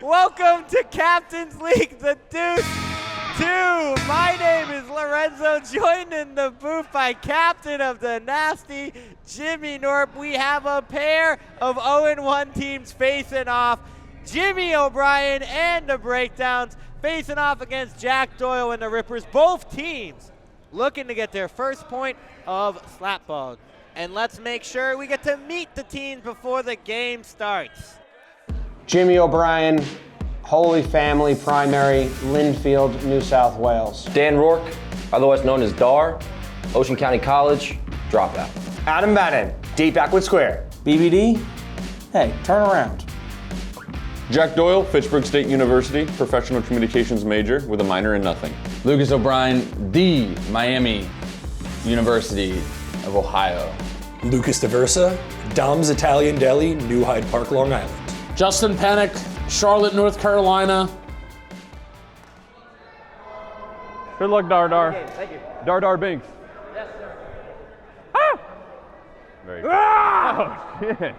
Welcome to Captain's League, the Deuce 2. My name is Lorenzo, joined in the booth by captain of the nasty, Jimmy Knorp. We have a pair of 0-1 teams facing off. Jimmy O'Brien and the Breakdowns facing off against Jack Doyle and the Rippers. Both teams looking to get their first point of Slapball. And let's make sure we get to meet the teams before the game starts. Jimmy O'Brien, Holy Family Primary, Linfield, New South Wales. Dan Rourke, otherwise known as Dar, Ocean County College, dropout. Adam Bannon, Deep Backwood Square. BBD, hey, turn around. Jack Doyle, Fitchburg State University, professional communications major with a minor in nothing. Lucas O'Brien, the Miami University of Ohio. Lucas DeVersa, Dom's Italian Deli, New Hyde Park, Long Island. Justin Penik, Charlotte, North Carolina. Good luck, Dar. Okay, thank you. Dar Binks. Yes, sir. Ah! Very good. Ah! Oh, shit.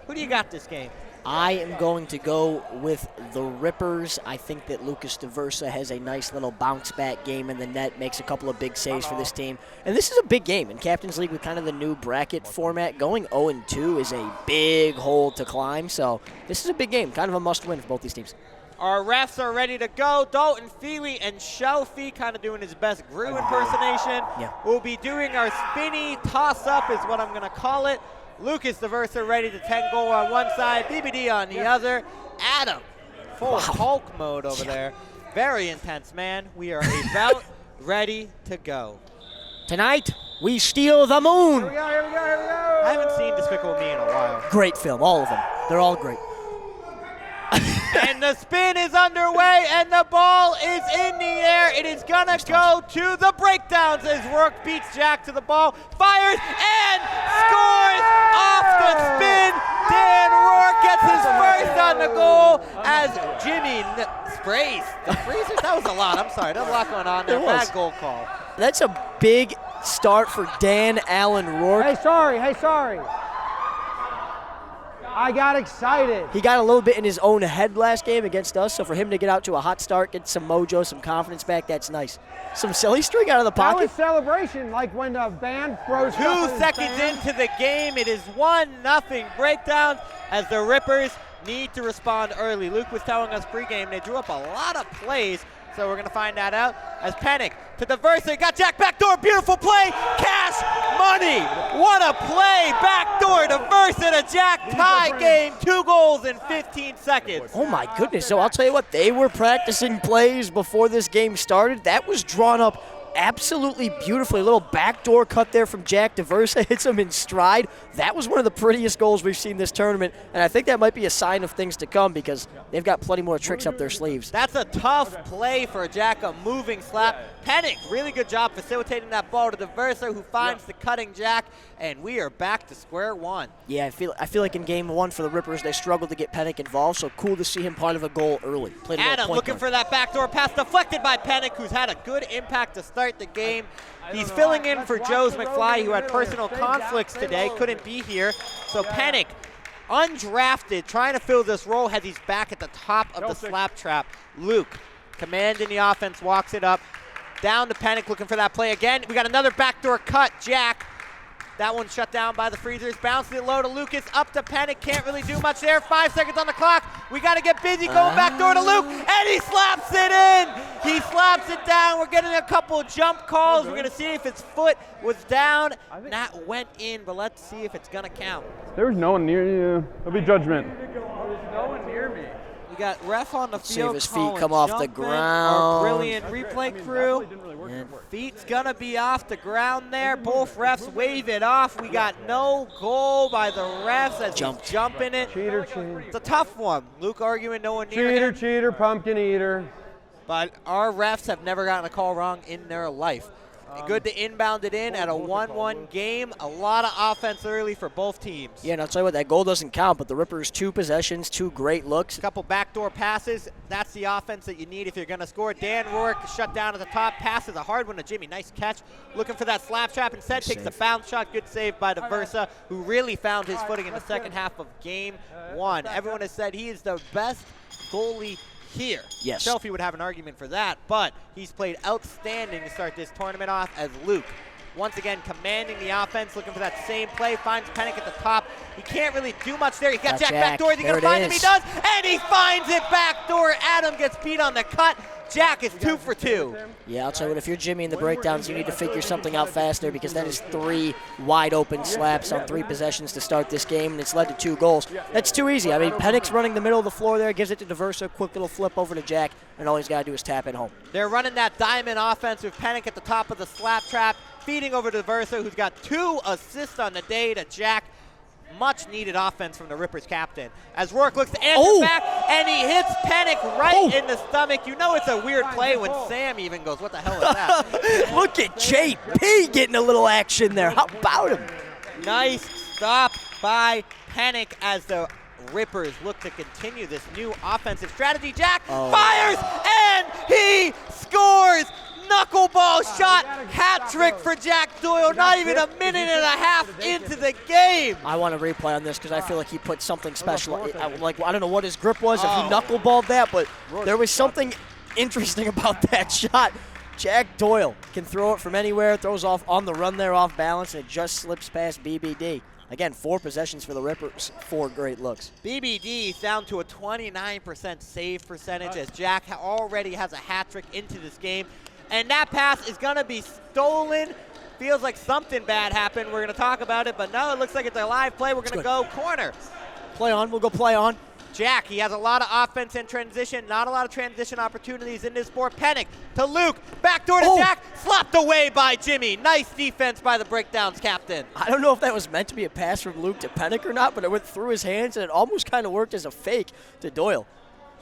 Who do you got this game? I am going to go with the Rippers. I think that Lucas DeVersa has a nice little bounce-back game in the net, makes a couple of big saves for this team. And this is a big game in Captain's League with kind of the new bracket format. Going 0-2 is a big hole to climb, so this is a big game, kind of a must-win for both these teams. Our refs are ready to go. Dalton Feely and Shelfie kind of doing his best Gru impersonation. Yeah. We'll be doing our spinny toss-up is what I'm going to call it. Lucas DeVersa ready to 10 goal on one side, BBD on the other. Adam, full Hulk mode over there. Very intense, man. We are about ready to go. Tonight, we steal the moon. Here we go. I haven't seen Despicable Me in a while. Great film, all of them. They're all great. And the spin is underway, and the ball is in the air. It is going to go to the Breakdowns as Rourke beats Jack to the ball, fires, and scores off the spin. Dan Rourke gets his first on the goal as Jimmy sprays the freezers. That was a lot. I'm sorry. There's a lot going on there. Bad goal call. That's a big start for Dan Allen Rourke. Hey, sorry. I got excited. He got a little bit in his own head last game against us, so for him to get out to a hot start, get some mojo, some confidence back, that's nice. Some silly string out of the pocket. That was celebration, like when the band throws 2 seconds into the game, it is 1-0 Breakdown as the Rippers need to respond early. Luke was telling us pregame they drew up a lot of plays, so we're going to find that out as Penik to DeVersa. Got Jack backdoor. Beautiful play. Cash money. What a play. Backdoor DeVersa to Jack. Tie game. 2 goals in 15 seconds. Oh, my goodness. So I'll tell you what, they were practicing plays before this game started. That was drawn up absolutely beautifully. A little backdoor cut there from Jack DeVersa. Hits him in stride. That was one of the prettiest goals we've seen this tournament, and I think that might be a sign of things to come because they've got plenty more tricks up their sleeves. That's a tough play for Jack, a moving slap. Penik, really good job facilitating that ball to DeVersa, who finds the cutting Jack, and we are back to square one. Yeah, I feel like in game 1 for the Rippers, they struggled to get Penik involved, so cool to see him part of a goal early. Played a little Adam point looking guard. for that backdoor pass deflected by Penik, who's had a good impact to start the game. He's filling in for Joe's McFly, who had personal conflicts today, couldn't be here. So Penik, undrafted, trying to fill this role, has his back at the top of the slap trap. Luke, commanding the offense, walks it up. Down to Penik, looking for that play again. We got another backdoor cut, Jack. That one shut down by the Freezers. Bounces it low to Lucas, up to Penik. Can't really do much there. 5 seconds on the clock. We got to get busy going back door to Luke, and he slaps it in. He slaps it down. We're getting a couple jump calls. We're going to see if his foot was down. That went in, but let's see if it's going to count. There was no one near you. It'll be judgment. We got ref on the See field. if his feet calling come off the jumping. ground. Our brilliant replay crew. And feet's gonna be off the ground there. Both refs wave it off. We got no goal by the refs as he's jumping it. Cheater. It's a tough one. Luke arguing no one near him. Cheater, pumpkin eater. But our refs have never gotten a call wrong in their life. Good to inbound it in at a 1-1 game. A lot of offense early for both teams. Yeah, and I'll tell you what, that goal doesn't count, but the Rippers 2 possessions, 2 great looks. A couple backdoor passes. That's the offense that you need if you're going to score. Dan Rourke shut down at the top. Passes a hard one to Jimmy. Nice catch. Looking for that slap trap. Instead takes the bounce shot. Good save by DeVersa, who really found his footing in the second half of game 1. Everyone has said he is the best goalie here. Yes. Shelfie would have an argument for that, but he's played outstanding to start this tournament off as Luke, once again, commanding the offense, looking for that same play, finds Penik at the top. He can't really do much there. He's got Jack backdoor. Is he going to find him? He does, and he finds it backdoor. Adam gets beat on the cut. Jack is 2 for 2. Yeah, I'll tell you what, if you're Jimmy in the breakdowns, you need to figure something out faster because that is 3 wide open slaps on 3 possessions to start this game, and it's led to 2 goals. That's too easy. I mean, Penik's running the middle of the floor there, gives it to DeVersa, quick little flip over to Jack, and all he's got to do is tap it home. They're running that diamond offense with Penik at the top of the slap trap, feeding over to DeVersa, who's got 2 assists on the day to Jack. Much needed offense from the Rippers captain. As Rourke looks to answer back, and he hits Penik right in the stomach. You know it's a weird play when Sam even goes, what the hell is that? Look at JP getting a little action there. How about him? Nice stop by Penik as the Rippers look to continue this new offensive strategy. Jack fires, and he scores! Knuckleball shot, hat trick for Jack Doyle, not even a minute and a half into the game. I want to replay on this because I feel like he put something special. I don't know what his grip was, if he knuckleballed that, but there was something interesting about that shot. Jack Doyle can throw it from anywhere, throws off on the run there off balance, and it just slips past BBD. Again, 4 possessions for the Rippers, 4 great looks. BBD is down to a 29% save percentage as Jack already has a hat trick into this game. And that pass is going to be stolen. Feels like something bad happened. We're going to talk about it, but no, it looks like it's a live play. We're going to go corner. Play on. We'll go play on. Jack, he has a lot of offense in transition, not a lot of transition opportunities in this sport. Penik to Luke, backdoor to Jack, slapped away by Jimmy. Nice defense by the breakdowns captain. I don't know if that was meant to be a pass from Luke to Penik or not, but it went through his hands, and it almost kind of worked as a fake to Doyle.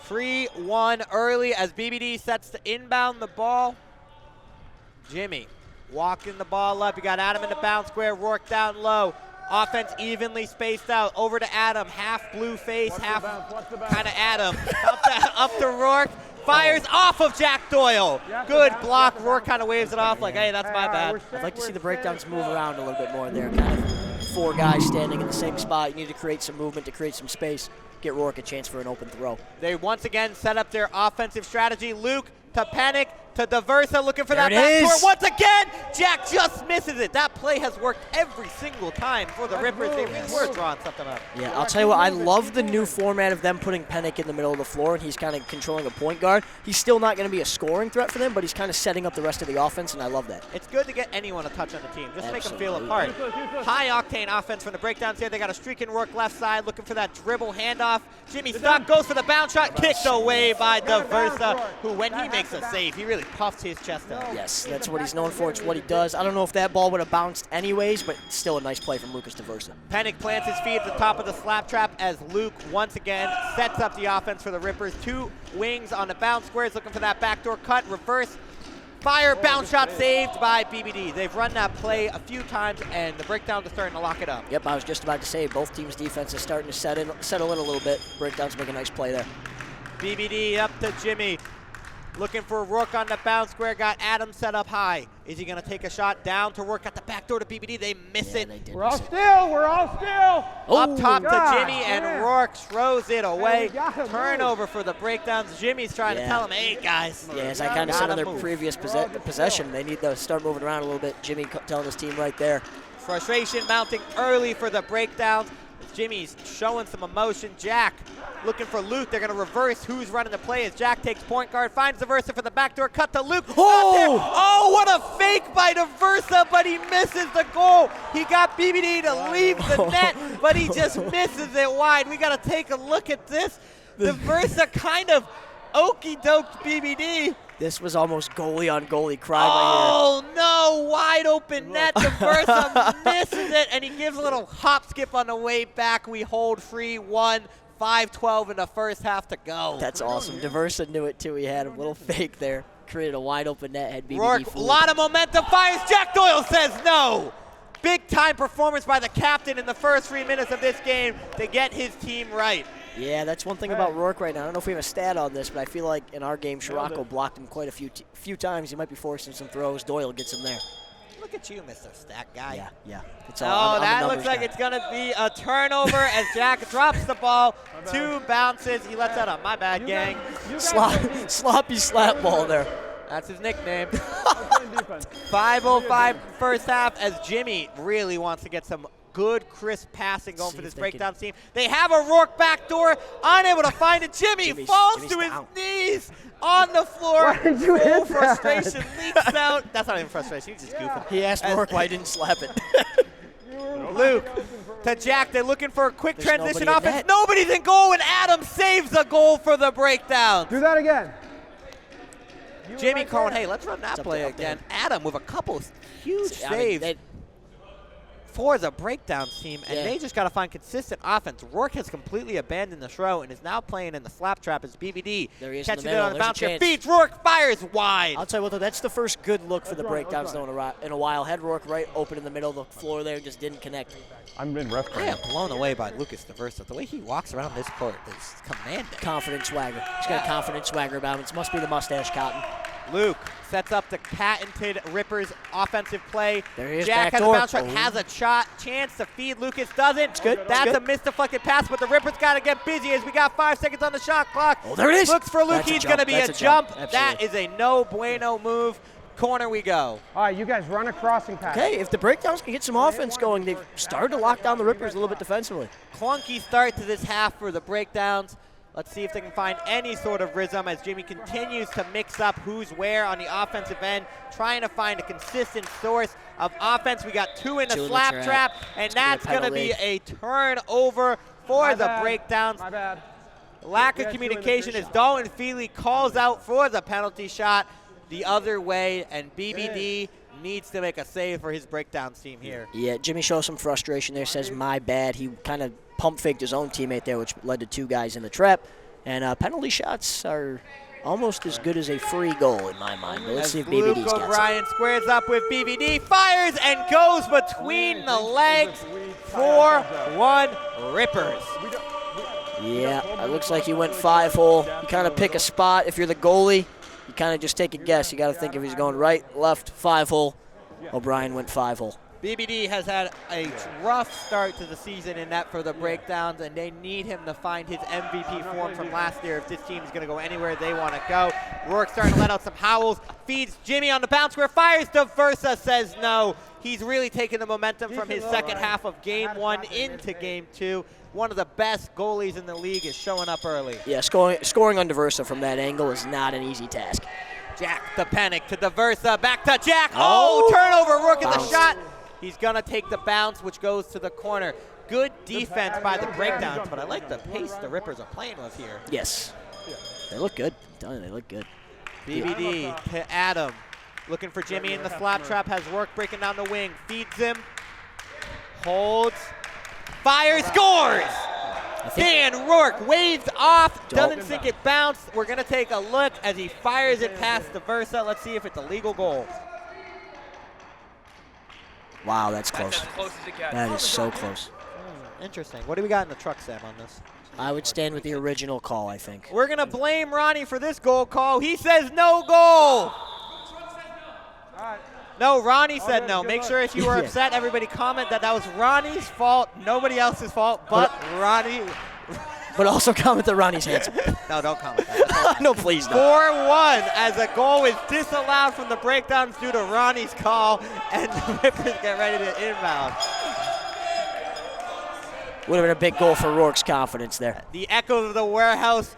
3-1 early as BBD sets to inbound the ball. Jimmy walking the ball up. You got Adam in the bounce square, Rourke down low. Offense evenly spaced out. Over to Adam, half blue face, half kind of Adam. up to Rourke. Fires off of Jack Doyle. Good block. Rourke kind of waves it off like, hey, that's my bad. I'd like to see the breakdowns move around a little bit more there. Kind of 4 guys standing in the same spot. You need to create some movement to create some space. Get Rourke a chance for an open throw. They once again set up their offensive strategy. Luke to Penik to DeVersa, looking for that backdoor. Once again, Jack just misses it. That play has worked every single time for the Rippers. They really were drawing something up. Yeah, I'll tell you what, I love the new format of them putting Penik in the middle of the floor, and he's kind of controlling a point guard. He's still not going to be a scoring threat for them, but he's kind of setting up the rest of the offense, and I love that. It's good to get anyone a touch on the team. Just make them feel a part. High-octane offense from the breakdowns here. They got a streaking Rourke left side, looking for that dribble handoff. Jimmy Stock goes for the bounce shot, kicked away by DeVersa, who, when he makes a save, he really puffs his chest out. Yes, that's what he's known for. It's what he does. I don't know if that ball would have bounced anyways, but still a nice play from Lucas DeVersa. Penik plants his feet at the top of the slap trap as Luke once again sets up the offense for the Rippers. 2 wings on the bounce squares, looking for that backdoor cut, reverse, fire, bounce shot saved by BBD. They've run that play a few times, and the breakdowns are starting to lock it up. Yep, I was just about to say, both teams' defense is starting to settle in a little bit. Breakdowns make a nice play there. BBD up to Jimmy. Looking for Rourke on the bounce square, got Adam set up high. Is he going to take a shot down to Rourke? Got the back door to BBD. They miss it. We're all still. Up top to Jimmy, and Rourke throws it away. Turnover for the breakdowns. Jimmy's trying to tell him, hey, guys. Yeah, as I kind of said on their previous possession, they need to start moving around a little bit. Jimmy telling his team right there. Frustration mounting early for the breakdowns. Jimmy's showing some emotion. Jack looking for Luke. They're going to reverse who's running the play as Jack takes point guard, finds DeVersa for the backdoor cut to Luke. Oh, what a fake by DeVersa, but he misses the goal. He got BBD to leave the net, but he just misses it wide. We got to take a look at this. DeVersa kind of okey-doked BBD. This was almost goalie on goalie crime right here. Oh, no, wide open net. DeVersa misses it, and he gives a little hop skip on the way back. We hold free 5-12 in the first half to go. That's awesome. DeVersa knew it, too. He had a little fake there. created a wide open net. Had BBD Rourke, a fooled. lot of momentum, fires. Jack Doyle says no. Big time performance by the captain in the first 3 minutes of this game to get his team right. Yeah, that's one thing about Rourke right now. I don't know if we have a stat on this, but I feel like in our game, Scirocco blocked him quite a few times. He might be forcing some throws. Doyle gets him there. Look at you, Mr. Stat Guy. Yeah. It's Oh, that looks like it's going to be a turnover as Jack drops the ball. 2 bounces. He lets out a my bad gang. Sloppy slap ball there. That's his nickname. 5:05 first half as Jimmy really wants to get some good, crisp passing going for this breakdown team. They have a Rourke backdoor, unable to find it. Jimmy falls to his knees on the floor. Full frustration leaks out. That's not even frustration. He's just goofing. He asked Rourke why he didn't slap it. Luke to Jack. They're looking for a quick transition nobody in offense. net. Nobody's in goal, and Adam saves the goal for the breakdown. Do that again. Jamie calling, hey, let's run that play again. Adam with a couple huge saves for the breakdown team, and they just got to find consistent offense. Rourke has completely abandoned the throw and is now playing in the slap trap as BBD catches it on the bounce. Feeds Rourke, fires wide. I'll tell you what, though, that's the first good look for the breakdowns though in a while. Had Rourke right open in the middle of the floor there, just didn't connect. I'm in ref. I am blown away by Lucas DeVersa. The way he walks around this court is commanding. Confident swagger. He's got a confident swagger about him. It must be the mustache, Cotton. Luke sets up the patented Rippers offensive play. There he is, Jack has a backdoor. bounce shot, has a chance to feed. Lucas doesn't. It's good. That's a misdeflected pass, but the Rippers got to get busy as we got 5 seconds on the shot clock. Oh, there it is. Looks for Luke. That's a He's jump. going to be That's a a jump. jump. That is a no bueno move. Corner we go. All right, you guys run a crossing pass. Okay, if the breakdowns can get some offense going, they've started to lock down the Rippers a little bit defensively. Clunky start to this half for the breakdowns. Let's see if they can find any sort of rhythm as Jimmy continues to mix up who's where on the offensive end, trying to find a consistent source of offense. We got 2 in the slap trap, and that's going to be a turnover for the breakdowns. My bad. Lack of communication as Dalton Feely calls out for the penalty shot the other way, and BBD needs to make a save for his breakdown team here. Yeah, Jimmy shows some frustration there, says my bad. He kind of pump faked his own teammate there, which led to 2 guys in the trap. And penalty shots are almost as good as a free goal in my mind. But let's see if BBD's got some. O'Brien squares up with BBD, fires and goes between the legs. 4-1 Rippers. Yeah, it looks like he went 5-hole. You kind of pick a spot. If you're the goalie, you kind of just take a guess. You got to think if he's going right, left, 5-hole. O'Brien went 5-hole. BBD has had a rough start to the season in that for the breakdowns, and they need him to find his MVP form from last year if this team is going to go anywhere they want to go. Rourke starting to let out some howls, feeds Jimmy on the bounce square, fires. DeVersa says no. He's really taken the momentum from his second half of Game 1 into Game 2. One of the best goalies in the league is showing up early. Yeah, scoring on DeVersa from that angle is not an easy task. Jack the Penik to DeVersa, back to Jack. Oh, turnover, Rourke at the shot. He's going to take the bounce, which goes to the corner. Good defense by the breakdowns, but I like the pace the Rippers are playing with here. Yes. They look good. I'm telling you, they look good. BBD to Adam. Looking for Jimmy in the slap trap. Has Rourke breaking down the wing. Feeds him. Holds. Fires. Scores! Dan Rourke waves off. Doesn't think it bounced. We're going to take a look as he fires it past DeVersa. Let's see if it's a legal goal. Wow, that's close. That is so close. Interesting. What do we got in the truck, Sam, on this? I would stand with the original call, I think. We're going to blame Ronnie for this goal call. He says no goal. No, Ronnie said no. Make sure if you were upset, everybody comment that was Ronnie's fault, nobody else's fault, but Ronnie. But also comment that Ronnie's handsome. No, don't comment that. No, please don't. 4-1 as a goal is disallowed from the breakdowns due to Ronnie's call, and the Rippers get ready to inbound. Would have been a big goal for Rourke's confidence there. The echoes of the warehouse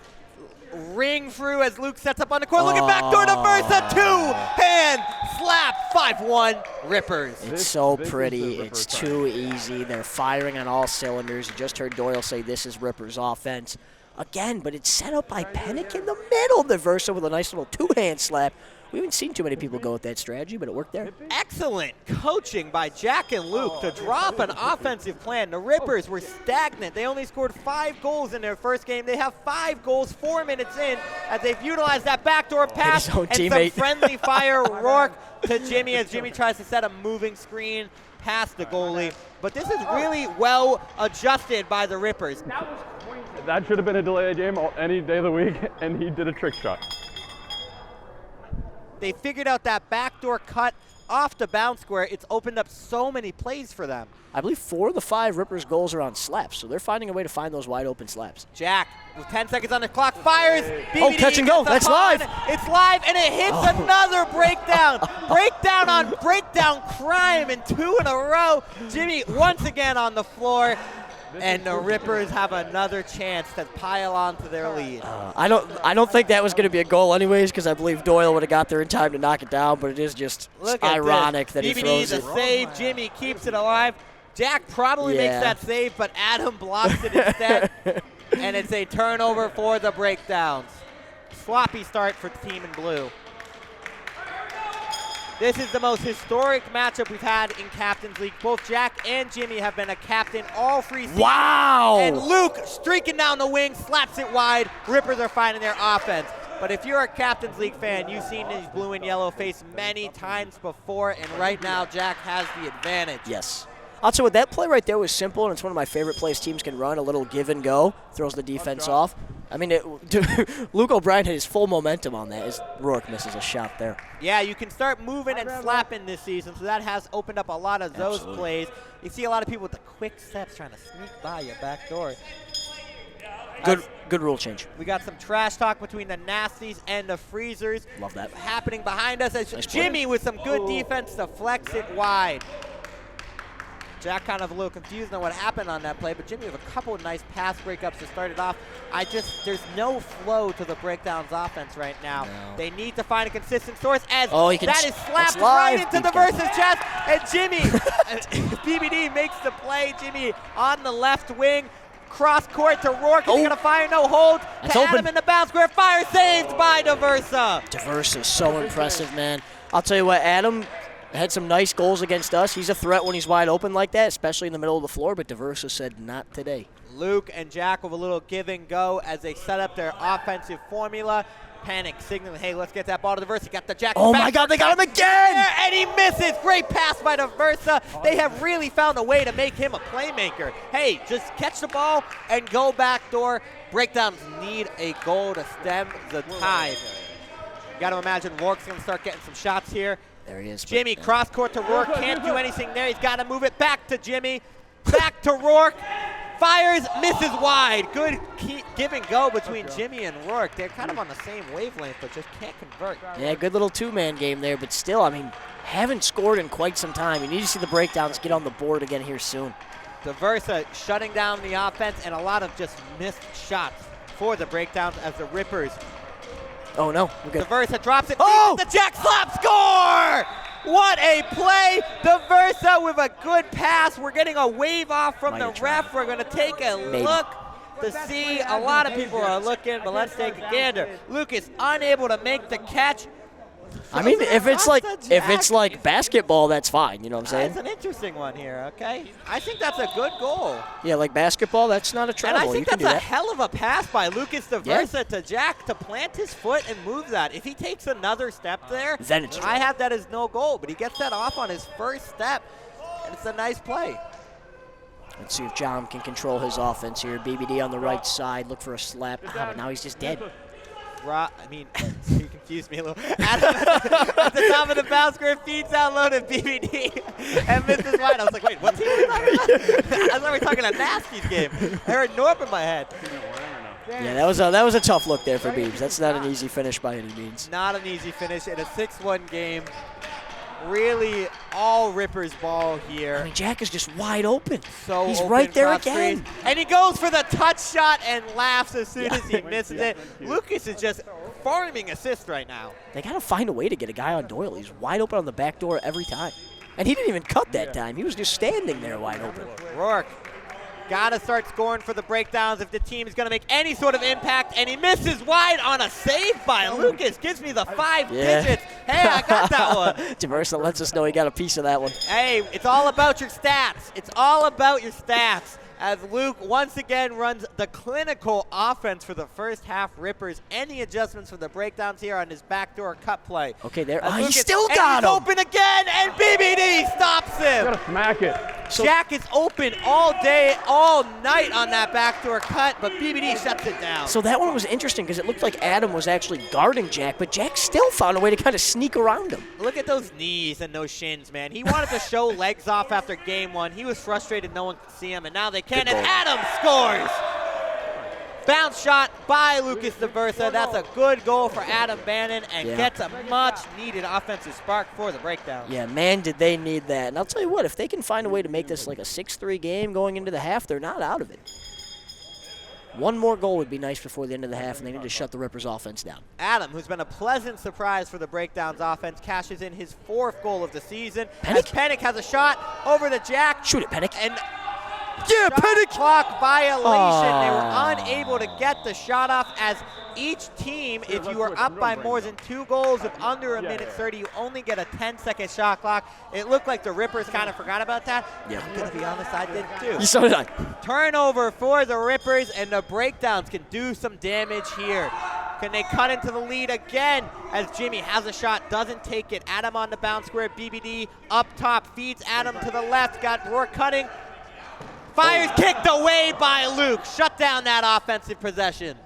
ring through as Luke sets up on the court. Looking back door to Versa. 2-hand slap. 5-1 Rippers. It's so pretty. It's too easy. They're firing on all cylinders. You just heard Doyle say this is Rippers offense. Again, but it's set up by Penik in the middle. The Versa with a nice little 2-hand slap. We haven't seen too many people go with that strategy, but it worked there. Excellent coaching by Jack and Luke to drop an offensive plan. The Rippers were stagnant. They only scored 5 goals in their first game. They have 5 goals 4 minutes in as they've utilized that backdoor pass his own and teammate. some friendly fire. Rourke to Jimmy as Jimmy tries to set a moving screen past the goalie. But this is really well adjusted by the Rippers. That should have been a delay game any day of the week, and he did a trick shot. They figured out that backdoor cut off the bounce square. It's opened up so many plays for them. I believe 4 of the 5 Rippers goals are on slaps, so they're finding a way to find those wide open slaps. Jack, with 10 seconds on the clock, fires. Oh, catch and go. That's live. It's live, and it hits another breakdown. Breakdown on breakdown crime, and 2 in a row. Jimmy once again on the floor. And the Rippers have another chance to pile on to their lead. I don't think that was going to be a goal anyways, because I believe Doyle would have got there in time to knock it down, but it is just ironic that he throws it. BBD, the save. Jimmy keeps it alive. Jack probably makes that save, but Adam blocks it instead. And it's a turnover for the breakdowns. Sloppy start for the team in blue. This is the most historic matchup we've had in Captain's League. Both Jack and Jimmy have been a captain all 3 seasons. Wow! And Luke streaking down the wing, slaps it wide. Rippers are finding their offense. But if you're a Captain's League fan, you've seen these blue and yellow face many times before, and right now Jack has the advantage. Yes. I'll tell you what, that play right there was simple, and it's one of my favorite plays teams can run, a little give and go, throws the defense off. I mean, Luke O'Brien had his full momentum on that as Rourke misses a shot there. Yeah, you can start moving and slapping this season, so that has opened up a lot of those plays. You see a lot of people with the quick steps trying to sneak by your back door. Good rule change. We got some trash talk between the Nasties and the Freezers. Love that. Happening behind us as Jimmy with some good defense to flex it wide. Jack kind of a little confused on what happened on that play, but Jimmy with a couple of nice pass breakups to start it off. There's no flow to the breakdowns offense right now. No. They need to find a consistent source as that is slapped right into the Versa's chest, and Jimmy, BBD makes the play. Jimmy on the left wing, cross court to Rourke. He's going to fire, no hold. That's to open. Adam in the bounce square, fire saved by DeVersa. DeVersa is so impressive, man. I'll tell you what, Adam had some nice goals against us. He's a threat when he's wide open like that, especially in the middle of the floor, but DeVersa said not today. Luke and Jack with a little give and go as they set up their offensive formula. Penik signaling, hey, let's get that ball to DeVersa. Got the Jack. Oh my God, they got him again! And he misses. Great pass by DeVersa. They have really found a way to make him a playmaker. Hey, just catch the ball and go backdoor. Breakdowns need a goal to stem the tide. You got to imagine Rourke's going to start getting some shots here. There he is. Jimmy, cross court to Rourke. Can't do anything there. He's got to move it back to Jimmy. Back to Rourke. Fires, misses wide. Good give and go between Jimmy and Rourke. They're kind of on the same wavelength, but just can't convert. Yeah, good little 2-man game there, but still, I mean, haven't scored in quite some time. You need to see the breakdowns get on the board again here soon. DeVersa shutting down the offense and a lot of just missed shots for the breakdowns as the Rippers. Oh, no. We're good. DeVersa drops it. Oh! The Jack slap score! What a play. DeVersa with a good pass. We're getting a wave off from the ref. We're going to take a look to see. A lot of people are looking, but let's take a gander. Lucas unable to make the catch. I mean, if it's like basketball, that's fine. You know what I'm saying? That's an interesting one here, okay? I think that's a good goal. Yeah, like basketball, that's not a travel. And I think you can that's do a hell of a pass by Lucas DeVersa to Jack to plant his foot and move that. If he takes another step there, then it's I have that as no goal, but he gets that off on his first step, and it's a nice play. Let's see if John can control his offense here. BBD on the right side, look for a slap. But now he's just dead. You confused me a little. Adam at the top of the bounce square feeds out low to BBD and misses wide. I was like, wait, what's he talking about? I thought we were talking a Nasties game. I heard Knorp in my head. Yeah, that was a tough look there for Beebs. That's not an easy finish by any means. Not an easy finish in a 6-1 game. Really all Rippers ball here. I mean, Jack is just wide open. So he's open, right there again. And he goes for the touch shot and laughs as soon as he misses it. Lucas is just farming assists right now. They got to find a way to get a guy on Doyle. He's wide open on the back door every time. And he didn't even cut that time. He was just standing there wide open. Rourke Got to start scoring for the breakdowns if the team is going to make any sort of impact, and he misses wide on a save by Lucas. Gives me the 5 digits. Hey, I got that one. DeMalia lets us know he got a piece of that one. Hey, it's all about your stats. It's all about your stats. As Luke once again runs the clinical offense for the first half. Rippers, any adjustments for the breakdowns here on his backdoor cut play. Okay, there. As He Lucas, still and got he's him. open again, and BBD stops him. Gotta smack it. Jack is open all day, all night on that backdoor cut, but BBD shuts it down. So that one was interesting because it looked like Adam was actually guarding Jack, but Jack still found a way to kind of sneak around him. Look at those knees and those shins, man. He wanted to show legs off after game 1. He was frustrated no one could see him, and now they can, and Adam scores! Bounce shot by Lucas DeVersa. That's a good goal for Adam Bannon and gets a much-needed offensive spark for the breakdown. Yeah, man, did they need that. And I'll tell you what, if they can find a way to make this like a 6-3 game going into the half, they're not out of it. One more goal would be nice before the end of the half, and they need to shut the Rippers' offense down. Adam, who's been a pleasant surprise for the breakdowns offense, cashes in his 4th goal of the season. Penik? As Penik has a shot over to Jack. Shoot it, Penik. And yeah, Penik clock violation. They were unable to get the shot off as each team, if you are up by more than 2 goals with under a minute 30, you only get a 10-second shot clock. It looked like the Rippers kind of forgot about that. Yeah. I'm going to be honest, I did too. So did I. Turnover for the Rippers, and the breakdowns can do some damage here. Can they cut into the lead again as Jimmy has a shot, doesn't take it. Adam on the bounce square, BBD up top, feeds Adam to the left, got Rourke cutting. Fires kicked away by Luke. Shut down that offensive possession.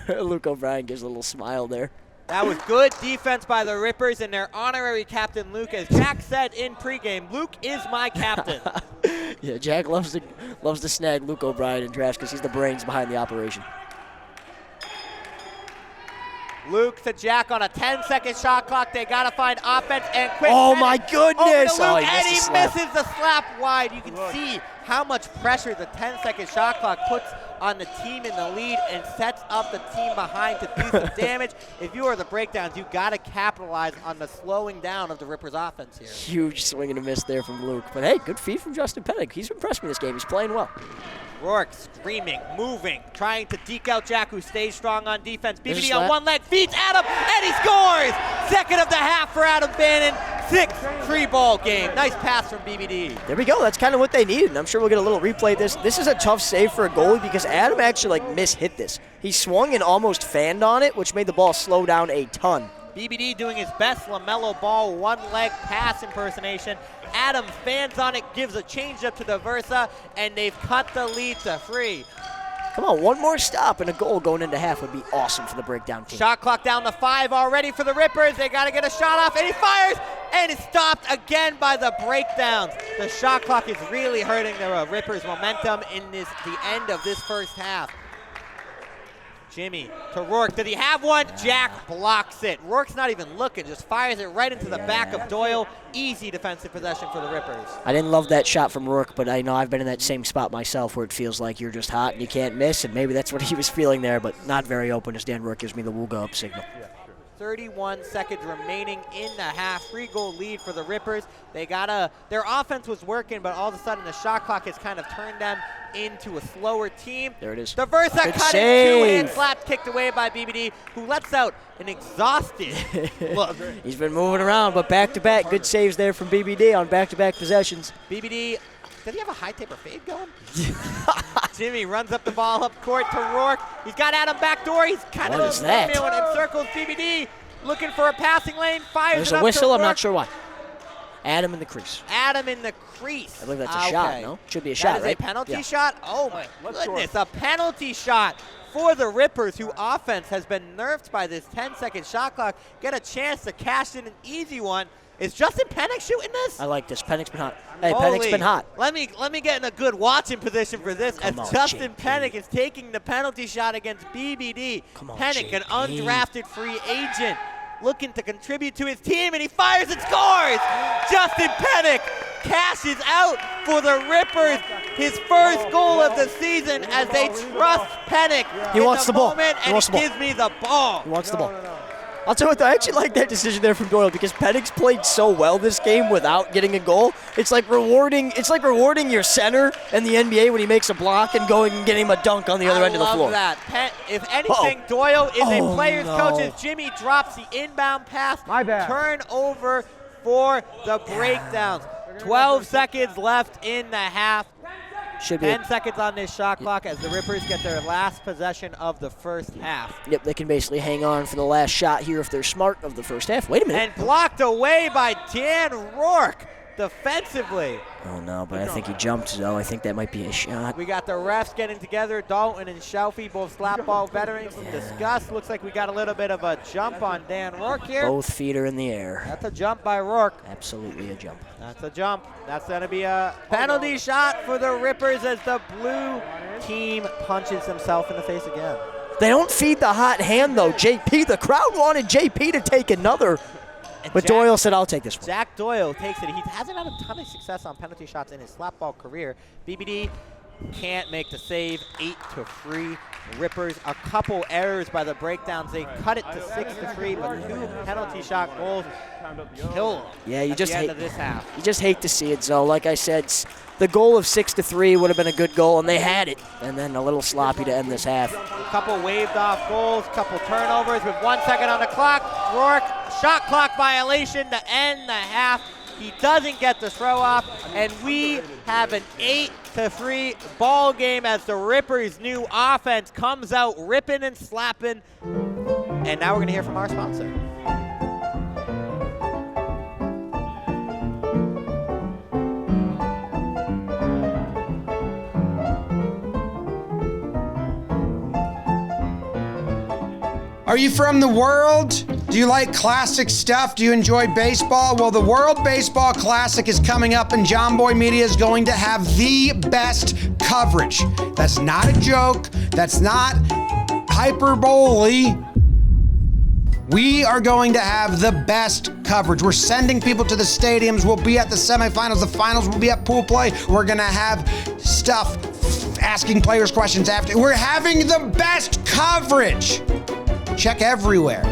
Luke O'Brien gives a little smile there. That was good defense by the Rippers and their honorary captain, Luke. As Jack said in pregame, Luke is my captain. Yeah, Jack loves to snag Luke O'Brien in drafts because he's the brains behind the operation. Luke to Jack on a 10-second shot clock. They got to find offense and quick. Oh, my goodness. Over to Luke, He and he missed the slap. misses the slap wide. You can see how much pressure the 10-second shot clock puts on the team in the lead and sets up the team behind to do some damage. If you are the breakdowns, you got to capitalize on the slowing down of the Rippers' offense here. Huge swing and a miss there from Luke. But hey, good feed from Justin Penik. He's impressed me this game. He's playing well. Rourke screaming, moving, trying to deke out Jack, who stays strong on defense. There's a BBD slap. on one leg, feeds Adam, and he scores! Second of the half for Adam Bannon. 6-3 ball game. Nice pass from BBD. There we go. That's kind of what they needed. And I'm sure we'll get a little replay of this. This is a tough save for a goalie because Adam actually mishit this. He swung and almost fanned on it, which made the ball slow down a ton. BBD doing his best LaMelo Ball one-leg pass impersonation. Adam fans on it, gives a changeup to DeVersa, and they've cut the lead to 3. Come on, one more stop and a goal going into half would be awesome for the breakdown team. Shot clock down to 5 already for the Rippers. They got to get a shot off, and he fires, and it's stopped again by the breakdowns. The shot clock is really hurting the Rippers' momentum in the end of this first half. Jimmy to Rourke. Did he have one? Jack blocks it. Rourke's not even looking, just fires it right into the back of Doyle. Easy defensive possession for the Rippers. I didn't love that shot from Rourke, but I know I've been in that same spot myself where it feels like you're just hot and you can't miss, and maybe that's what he was feeling there, but not very open as Dan Rourke gives me the we'll go up signal. 31 seconds remaining in the half. 3-goal lead for the Rippers. Their offense was working, but all of a sudden the shot clock has kind of turned them into a slower team. There it is. DeVersa cut it, 2-hand slap kicked away by BBD, who lets out an exhausted look. He's been moving around, but back-to-back, good saves there from BBD on back-to-back possessions. BBD, did he have a high taper fade going? Jimmy runs up the ball up court to Rourke. He's got Adam backdoor. He's kind of encircles BBD, looking for a passing lane. Fires There's it up a whistle. to I'm Rourke. not sure why. Adam in the crease. Adam in the crease. I believe that's a shot, no? Should be a shot, That is right? a penalty Yeah. shot? Oh, my goodness. A penalty shot for the Rippers, who offense has been nerfed by this 10-second shot clock. Get a chance to cash in an easy one. Is Justin Penik shooting this? I like this. Penik's been hot. Hey, Penik's been hot. Let me get in a good watching position for this as Justin JP. Penik is taking the penalty shot against BBD. Come on, Penik, an JP. undrafted free agent, looking to contribute to his team, and he fires and scores! Justin Penik cashes out for the Rippers, his first goal of the season as they trust Penik He wants the ball. moment, He and wants he the ball. gives me the ball. He wants the ball. I'll tell you what, I actually like that decision there from Doyle because Penik's played so well this game without getting a goal. It's like rewarding your center in the NBA when he makes a block and going and getting him a dunk on the other end of the floor. I love that. If anything, Doyle is a player's coach as Jimmy drops the inbound pass. My bad. Turnover for the breakdowns. 12 seconds left in the half. Should be 10 seconds on this shot clock as the Rippers get their last possession of the first half. Yep, they can basically hang on for the last shot here if they're smart of the first half. Wait a minute. And blocked away by Dan Rourke defensively. Oh, no, but I think he jumped, though. I think that might be a shot. We got the refs getting together. Dalton and Shelfie, both Slapball veterans, discuss. Looks like we got a little bit of a jump on Dan Rourke here. Both feet are in the air. That's a jump by Rourke. Absolutely a jump. That's a jump. That's going to be a penalty shot for the Rippers as the blue team punches himself in the face again. They don't feed the hot hand, though, JP. The crowd wanted JP to take another. But Doyle said, I'll take this one. Jack Doyle takes it. He hasn't had a ton of success on penalty shots in his slapball career. BBD can't make the save. 8-3. Rippers, a couple errors by the breakdowns. They cut it to 6-3, but 2 penalty shot goals kill them. Yeah, you at just the end hate of this half. You just hate to see it, Zoe. Like I said, the goal of 6-3 would have been a good goal, and they had it. And then a little sloppy to end this half. A couple waved off goals, couple turnovers with 1 second on the clock. Rourke, shot clock violation to end the half. He doesn't get the throw off, and we have an 8-3 ball game as the Rippers' new offense comes out ripping and slapping. And now we're going to hear from our sponsor. Are you from the world? Do you like classic stuff? Do you enjoy baseball? Well, the World Baseball Classic is coming up, and Jomboy Media is going to have the best coverage. That's not a joke. That's not hyperbole. We are going to have the best coverage. We're sending people to the stadiums. We'll be at the semifinals, the finals. We'll be at pool play. We're going to have stuff asking players questions after. We're having the best coverage. Check everywhere.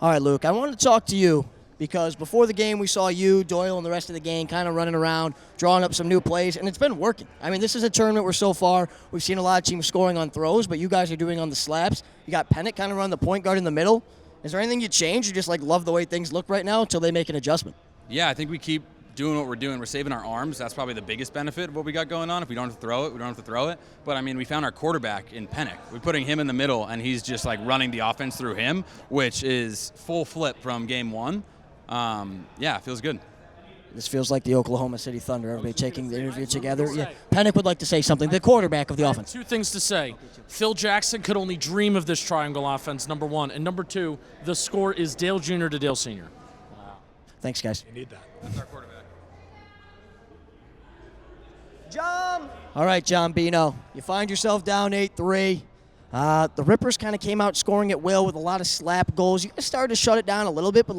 All right, Luke, I wanted to talk to you because before the game we saw you, Doyle, and the rest of the gang kind of running around, drawing up some new plays, and it's been working. I mean, this is a tournament where so far we've seen a lot of teams scoring on throws, but you guys are doing on the slaps. You got Penik kind of running the point guard in the middle. Is there anything you change? You just love the way things look right now until they make an adjustment? Yeah, I think we keep doing what we're doing. We're saving our arms. That's probably the biggest benefit of what we got going on. If we don't have to throw it, we don't have to throw it. But, I mean, we found our quarterback in Penik. We're putting him in the middle, and he's just, running the offense through him, which is full flip from game one. Yeah, it feels good. This feels like the Oklahoma City Thunder, everybody taking the interview together. Yeah, Penik would like to say something, the quarterback of the offense. 2 things to say. Phil Jackson could only dream of this triangle offense, number 1. And number 2, the score is Dale Jr. to Dale Sr. Wow. Thanks, guys. You need that. That's our quarterback. John! All right, John Bino, you find yourself down 8-3. The Rippers kind of came out scoring at will with a lot of slap goals. You guys started to shut it down a little bit, but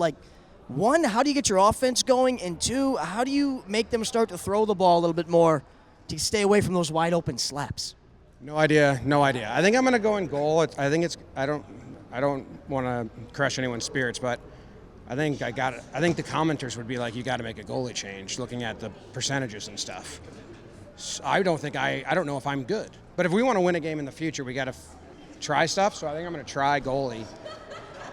1, how do you get your offense going? And 2, how do you make them start to throw the ball a little bit more to stay away from those wide open slaps? No idea. I think I'm going to go in goal. I don't want to crush anyone's spirits, but I think I think the commenters would be like, you got to make a goalie change, looking at the percentages and stuff. So I don't know if I'm good. But if we want to win a game in the future, we got to try stuff. So I think I'm going to try goalie.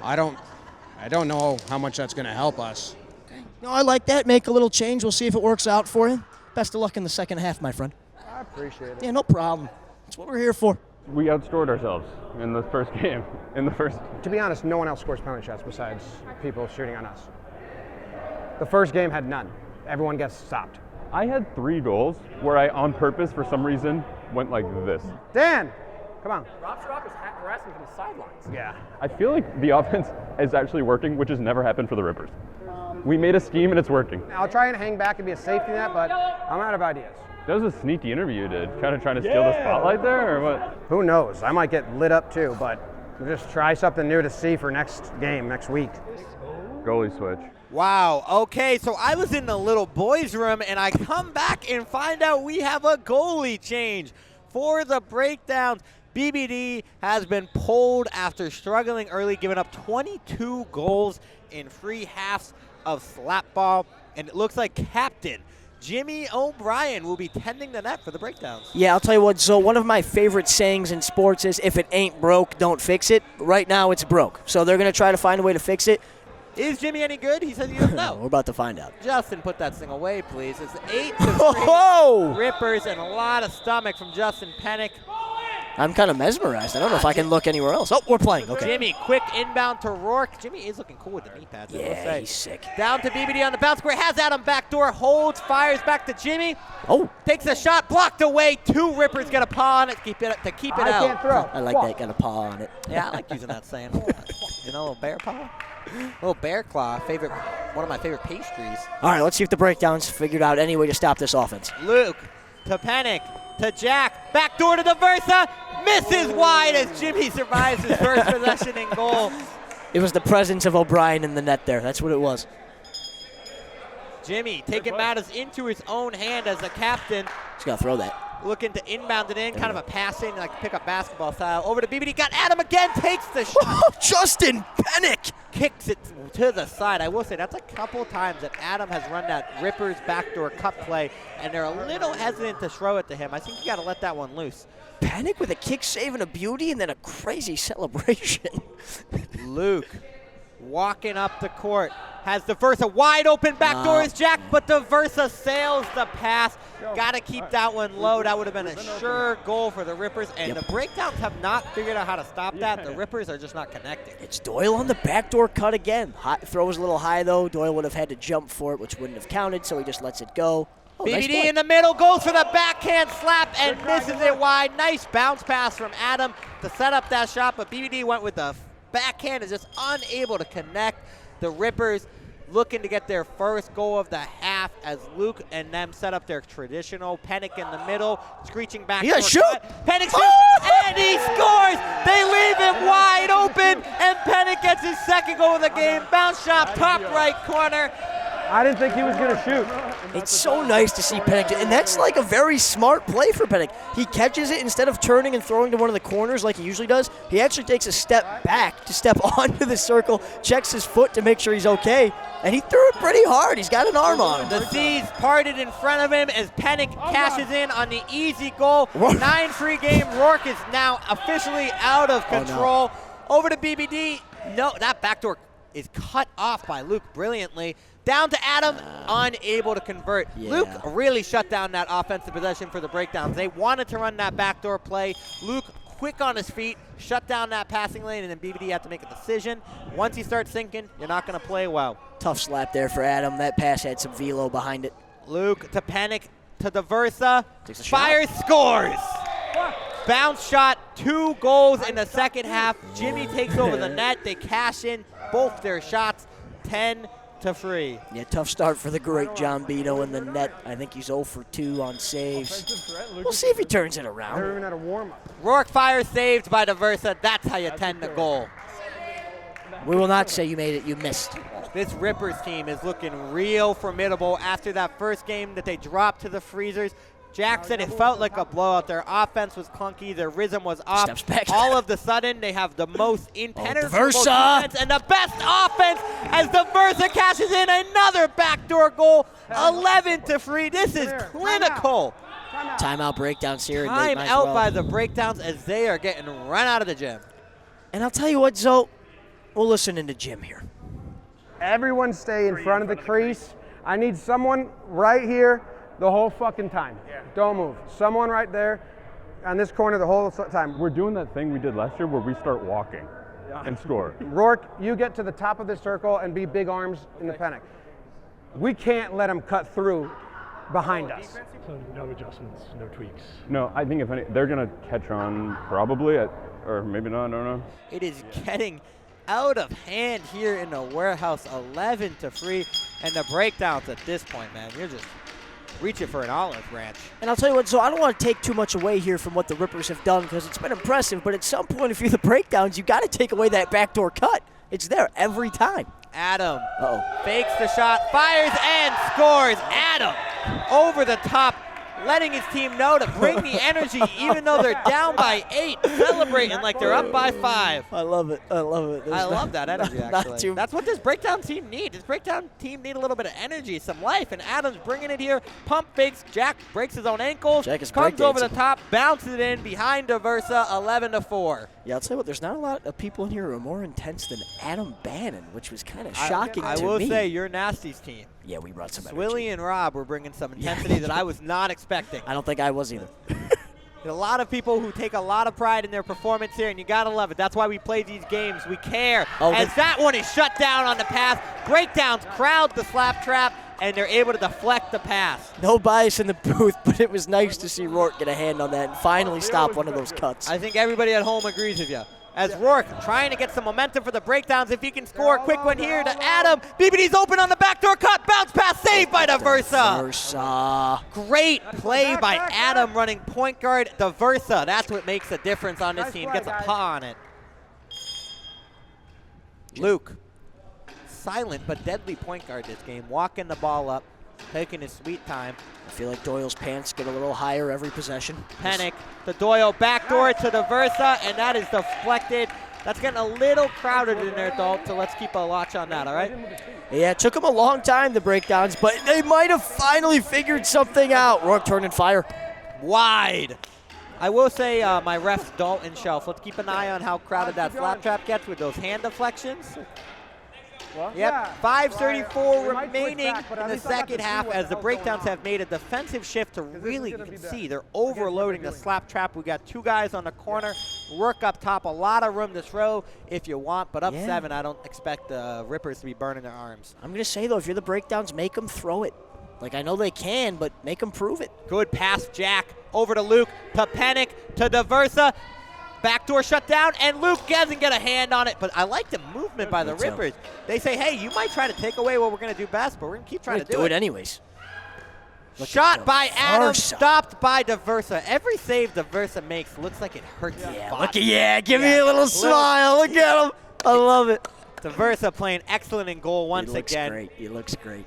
I don't know how much that's going to help us. Okay. No, I like that. Make a little change. We'll see if it works out for you. Best of luck in the second half, my friend. I appreciate it. Yeah, no problem. That's what we're here for. We outscored ourselves in the first game. To be honest, no one else scores penalty shots besides people shooting on us. The first game had none. Everyone gets stopped. I had 3 goals where I, on purpose, for some reason, went like this. Dan, come on. Rob is harassing from the sidelines. Yeah. I feel like the offense is actually working, which has never happened for the Rippers. We made a scheme and it's working. I'll try and hang back and be a safety net, but I'm out of ideas. That was a sneaky interview you did. Kind of trying to steal the spotlight there, or what? Who knows? I might get lit up too, but we'll just try something new to see for next game, next week. Goalie switch. Wow, okay, so I was in the little boys' room, and I come back and find out we have a goalie change for the breakdowns. BBD has been pulled after struggling early, giving up 22 goals in free halves of Slapball, and it looks like Captain Jimmy O'Brien will be tending the net for the breakdowns. Yeah, I'll tell you what, so one of my favorite sayings in sports is, if it ain't broke, don't fix it. Right now, it's broke. So they're going to try to find a way to fix it. Is Jimmy any good? He says he doesn't know. We're about to find out. Justin, put that thing away, please. It's 8-3 Rippers and a lot of stomach from Justin Penik. I'm kind of mesmerized. I don't know if I can look anywhere else. Oh, we're playing. Okay. Jimmy, quick inbound to Rourke. Jimmy is looking cool with the knee pads. Yeah, he's sick. Down to BBD on the bounce square. Has Adam backdoor. Holds. Fires back to Jimmy. Oh. Takes a shot. Blocked away. 2 Rippers get a paw on it to keep it out. I can't throw. I like that. Got a paw on it. Yeah, I like using that saying. You know, a little bear paw. A little bear claw. One of my favorite pastries. All right, let's see if the breakdowns figured out any way to stop this offense. Luke to Penik to Jack. Backdoor to DeVersa. Misses wide as Jimmy survives his first possession in goal. It was the presence of O'Brien in the net there. That's what it was. Jimmy taking matters into his own hand as the captain. He's got to throw that. Looking to inbound it in, kind of a passing, like pick-up basketball style. Over to BBD, got Adam again, takes the shot. Justin Penik! Kicks it to the side. I will say, that's a couple times that Adam has run that Rippers backdoor cut play, and they're a little hesitant to throw it to him. I think you got to let that one loose. Penik with a kick save and a beauty, and then a crazy celebration. Luke walking up the court. Has DeVersa wide open. Backdoor is Jack, but DeVersa sails the pass. Got to keep that one low. That would have been a sure goal for the Rippers, and the breakdowns have not figured out how to stop that. The Rippers are just not connecting. It's Doyle on the backdoor cut again. Throws a little high, though. Doyle would have had to jump for it, which wouldn't have counted, so he just lets it go. Oh, BBD nice in the middle, goes for the backhand slap and misses it wide. Nice bounce pass from Adam to set up that shot, but BBD went with the backhand, is just unable to connect. The Rippers looking to get their first goal of the half as Luke and them set up their traditional Penik in the middle, screeching back. Yeah, shoot! Penik shoots, and he scores! They leave it wide open, and Penik gets his second goal of the game. Bounce shot, top right corner. I didn't think he was going to shoot. It's so nice to see Penik, and that's like a very smart play for Penik. He catches it instead of turning and throwing to one of the corners like he usually does. He actually takes a step back to step onto the circle, checks his foot to make sure he's okay, and he threw it pretty hard. He's got an arm on him. The seas parted in front of him as Penik cashes in on the easy goal. 9-free game. Rourke is now officially out of control. Over to BBD. No, that backdoor is cut off by Luke brilliantly. Down to Adam, unable to convert. Yeah. Luke really shut down that offensive possession for the breakdowns. They wanted to run that backdoor play. Luke, quick on his feet, shut down that passing lane, and then BBD had to make a decision. Once he starts sinking, you're not going to play well. Tough slap there for Adam. That pass had some velo behind it. Luke to Penik to DeVersa. Takes a shot. Fires, scores. Bounce shot, 2 goals in the second half. Jimmy takes over the net. They cash in both their shots, 10-3. Yeah, tough start for the great John Bino in the net. I think he's 0 for 2 on saves. We'll see if he turns it around. Never even had a warm-up. Rourke fires, saved by DeVersa. That's how you tend the goal. We will not say you made it, you missed. This Rippers team is looking real formidable after that first game that they dropped to the Freezers. Jack said it felt like a blowout. Their offense was clunky. Their rhythm was off. Steps back. All of the sudden, they have the most impenetrable DeVersa. defense and the best offense as DeVersa cashes in another backdoor goal. 11-3. This is clinical. Timeout breakdowns here. Time out by the breakdowns as they are getting run out of the gym. And I'll tell you what, Zoe, we'll listen in the gym here. Everyone stay in front of the crease. I need someone right here the whole fucking time. Don't move. Someone right there on this corner the whole time. We're doing that thing we did last year where we start walking and score. Rourke, you get to the top of the circle and be big arms in the Penik. We can't let them cut through behind us. So no adjustments, no tweaks. No, I think if any, they're going to catch on probably, or maybe not, I don't know. It is getting out of hand here in the warehouse, 11-3, and the breakdowns at this point, man, you're just reaching for an olive branch. And I'll tell you what, so I don't want to take too much away here from what the Rippers have done because it's been impressive, but at some point, if you're the breakdowns, you got to take away that backdoor cut. It's there every time. Adam fakes the shot, fires and scores. Adam over the top letting his team know to bring the energy even though they're down by 8, celebrating like they're up by 5. I love it. I love it. I love that energy, actually. That's what this breakdown team needs. This breakdown team need a little bit of energy, some life, and Adam's bringing it here. Pump fakes. Jack breaks his own ankles. Jack is comes over the top, bounces it in behind Diversa, 11-4. Yeah, I'll tell you what, there's not a lot of people in here who are more intense than Adam Bannon, which was kind of shocking to me. I will say, you're Nasty's team. Yeah, we brought some energy. Willie and Rob were bringing some intensity that I was not expecting. I don't think I was either. A lot of people who take a lot of pride in their performance here, and you got to love it. That's why we play these games. We care. As that one is shut down on the pass. Breakdowns crowd the slap trap, and they're able to deflect the pass. No bias in the booth, but it was nice to see Rourke get a hand on that and finally stop one of those cuts. I think everybody at home agrees with you. As Rourke trying to get some momentum for the breakdowns. If he can score a quick one here to Adam. BBD's open on the backdoor cut. Bounce pass saved by Diversa. Great play by Adam running point guard Diversa. That's what makes a difference on this team. Gets a paw on it. Luke, silent but deadly point guard this game. Walking the ball up, taking his sweet time. I feel like Doyle's pants get a little higher every possession. Penik to Doyle, backdoor to Diversa, and that is deflected. That's getting a little crowded in there, Doyle, so let's keep a watch on that, all right? Yeah, it took them a long time, the breakdowns, but they might have finally figured something out. Rourke turning fire. Wide. I will say my ref's Dalton shelf. Let's keep an eye on how crowded that slap trap gets with those hand deflections. Yep, 5:34 remaining in the second half as the breakdowns have made a defensive shift to really, you can see, they're overloading the slap trap. We got 2 guys on the corner, Rourke up top, a lot of room to throw if you want, but up 7, I don't expect the Rippers to be burning their arms. I'm going to say, though, if you're the breakdowns, make them throw it. Like, I know they can, but make them prove it. Good pass, Jack, over to Luke, to Penik, to Diversa. Backdoor shut down, and Luke doesn't get a hand on it, but I like the movement by the Rippers. They say, hey, you might try to take away what we're going to do best, but we're going to keep trying to do it. Anyways. Shot by Adam, stopped by Diversa. Every save Diversa makes looks like it hurts his body. Give me a little smile. Look at him. I love it. Diversa playing excellent in goal once again. He looks great.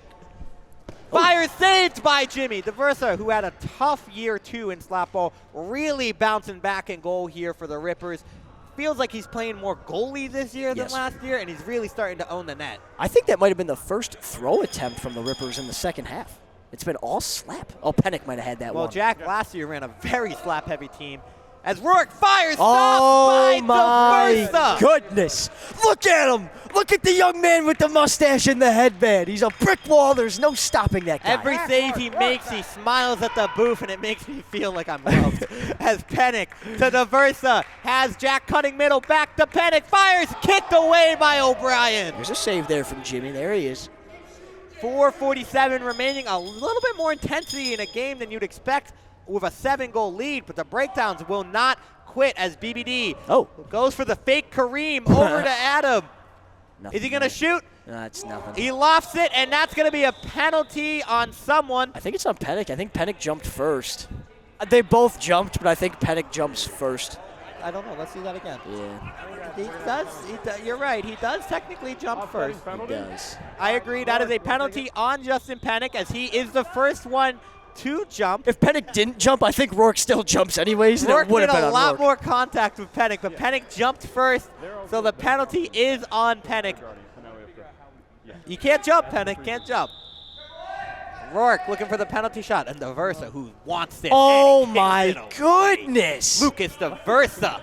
Fire saved by Jimmy. Diversa, who had a tough year, too, in Slapball, really bouncing back in goal here for the Rippers. Feels like he's playing more goalie this year than last year, and he's really starting to own the net. I think that might have been the first throw attempt from the Rippers in the second half. It's been all slap. Oh, Penik might have had that one. Well, Jack last year ran a very slap-heavy team. As Rourke fires, stopped by Diversa. My goodness. Look at him. Look at the young man with the mustache and the headband. He's a brick wall. There's no stopping that guy. Every save he makes, he smiles at the booth, and it makes me feel like I'm loved. As Penik to Diversa has Jack cutting middle, back to Penik, fires, kicked away by O'Brien. There's a save there from Jimmy. There he is. 4:47 remaining, a little bit more intensity in a game than you'd expect with a 7-goal lead, but the breakdowns will not quit as BBD goes for the fake Kareem over to Adam. Is he going to shoot? No, it's nothing. He lofts it, and that's going to be a penalty on someone. I think it's on Penik. I think Penik jumped first. They both jumped, but I think Penik jumps first. I don't know. Let's see that again. Yeah. He does. You're right. He does technically jump first. He does. I agree. That is a penalty on Justin Penik as he is the first one to jump. If Penik didn't jump, I think Rourke still jumps anyways. Rourke did a lot more contact with Penik, but Penik jumped first, so the penalty is on Penik. You can't jump, Penik. Can't jump. Rourke looking for the penalty shot, and Diversa, who wants it. Oh, my goodness. Lucas Diversa.